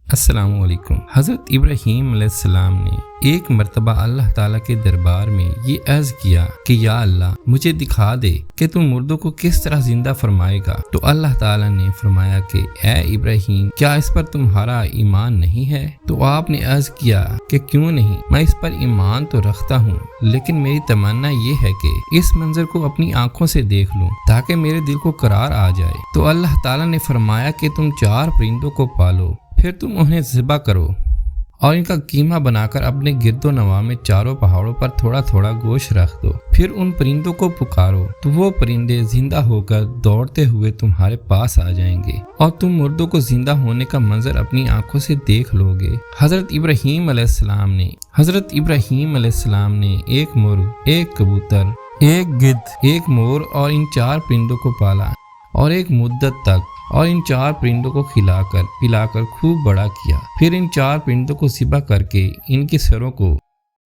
السلام علیکم۔ حضرت ابراہیم علیہ السلام نے ایک مرتبہ اللہ تعالیٰ کے دربار میں یہ عرض کیا کہ یا اللہ مجھے دکھا دے کہ تم مردوں کو کس طرح زندہ فرمائے گا۔ تو اللہ تعالیٰ نے فرمایا کہ اے ابراہیم کیا اس پر تمہارا ایمان نہیں ہے؟ تو آپ نے عرض کیا کہ کیوں نہیں، میں اس پر ایمان تو رکھتا ہوں، لیکن میری تمنا یہ ہے کہ اس منظر کو اپنی آنکھوں سے دیکھ لوں تاکہ میرے دل کو قرار آ جائے۔ تو اللہ تعالیٰ نے فرمایا کہ تم 4 پرندوں کو پالو، پھر تم انہیں ذبح کرو اور ان کا قیمہ بنا کر اپنے گرد و نواح میں چاروں پہاڑوں پر تھوڑا تھوڑا گوشت رکھ دو۔ پھر ان پرندوں کو پکارو تو وہ پرندے زندہ ہو کر دوڑتے ہوئے تمہارے پاس آ جائیں گے اور تم مردوں کو زندہ ہونے کا منظر اپنی آنکھوں سے دیکھ لو گے۔ حضرت ابراہیم علیہ السلام نے ایک مرغ، ایک کبوتر، ایک گدھ، ایک مور اور ان 4 پرندوں کو پالا اور ایک مدت تک اور ان 4 پرندوں کو کھلا کر پلا کر خوب بڑا کیا۔ پھر ان 4 پرندوں کو ذبح کر کے ان کے سروں کو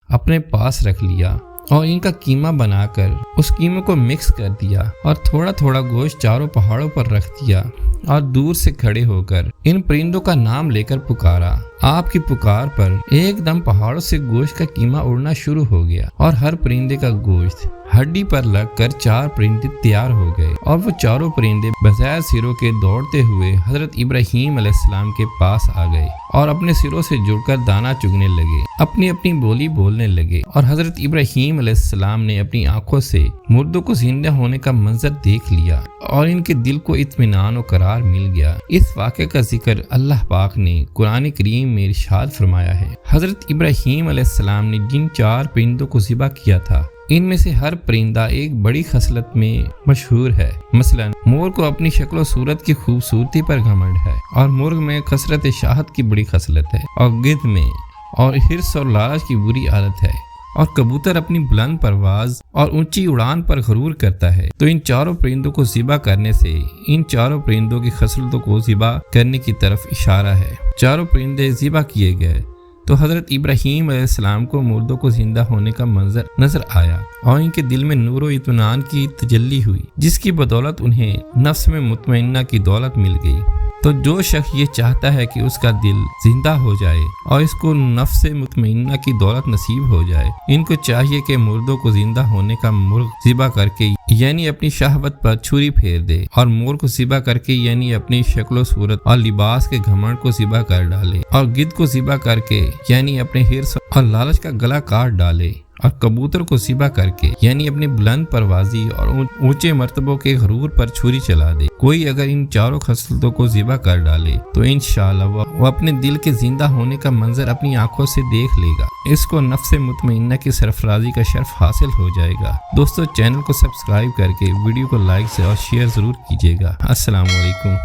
اپنے پاس رکھ لیا اور ان کا قیمہ بنا کر اس قیمے کو مکس کر دیا اور تھوڑا تھوڑا گوشت چاروں پہاڑوں پر رکھ دیا اور دور سے کھڑے ہو کر ان پرندوں کا نام لے کر پکارا۔ آپ کی پکار پر ایک دم پہاڑوں سے گوشت کا قیمہ اڑنا شروع ہو گیا اور ہر پرندے کا گوشت ہڈی پر لگ کر 4 پرندے تیار ہو گئے اور وہ چاروں پرندے بغیر سروں کے دوڑتے ہوئے حضرت ابراہیم علیہ السلام کے پاس آ گئے اور اپنے سروں سے جڑ کر دانا چگنے لگے، اپنی اپنی بولی بولنے لگے اور حضرت ابراہیم علیہ السلام نے اپنی آنکھوں سے مردوں کو زندہ ہونے کا منظر دیکھ لیا اور ان کے دل کو اطمینان و قرار مل گیا۔ اس واقعے کا ذکر اللہ پاک نے قرآن کریم میں ارشاد فرمایا ہے۔ حضرت ابراہیم علیہ السلام نے جن 4 پرندوں کو ذبح کیا تھا ان میں سے ہر پرندہ ایک بڑی خصلت میں مشہور ہے۔ مثلا مور کو اپنی شکل و صورت کی خوبصورتی پر گھمنڈ ہے اور مرغ میں کثرت شہد کی بڑی خصلت ہے اور گدھ میں اور حرص اور لالچ کی بری عادت ہے اور کبوتر اپنی بلند پرواز اور اونچی اڑان پر غرور کرتا ہے۔ تو ان 4 پرندوں کو ذبح کرنے سے ان 4 پرندوں کی خصلتوں کو ذبح کرنے کی طرف اشارہ ہے۔ 4 پرندے ذبح کیے گئے تو حضرت ابراہیم علیہ السلام کو مردوں کو زندہ ہونے کا منظر نظر آیا اور ان کے دل میں نور و اطمینان کی تجلی ہوئی، جس کی بدولت انہیں نفس میں مطمئنہ کی دولت مل گئی۔ تو جو شخص یہ چاہتا ہے کہ اس کا دل زندہ ہو جائے اور اس کو نفس مطمئنہ کی دولت نصیب ہو جائے، ان کو چاہیے کہ مردوں کو زندہ ہونے کا مرغ ذبح کر کے یعنی اپنی شہوت پر چھری پھیر دے اور مور کو ذبح کر کے یعنی اپنی شکل و صورت اور لباس کے گھمنڈ کو ذبح کر ڈالے اور گدھ کو ذبح کر کے یعنی اپنے حرص اور لالچ کا گلا کاٹ ڈالے اور کبوتر کو ذبح کر کے یعنی اپنی بلند پروازی اور اونچے مرتبوں کے غرور پر چھری چلا دے۔ کوئی اگر ان 4 خصلتوں کو ذبح کر ڈالے تو انشاءاللہ وہ اپنے دل کے زندہ ہونے کا منظر اپنی آنکھوں سے دیکھ لے گا۔ اس کو نفس مطمئنہ کی سرفرازی کا شرف حاصل ہو جائے گا۔ دوستو چینل کو سبسکرائب کر کے ویڈیو کو لائک سے اور شیئر ضرور کیجیے گا۔ السلام علیکم۔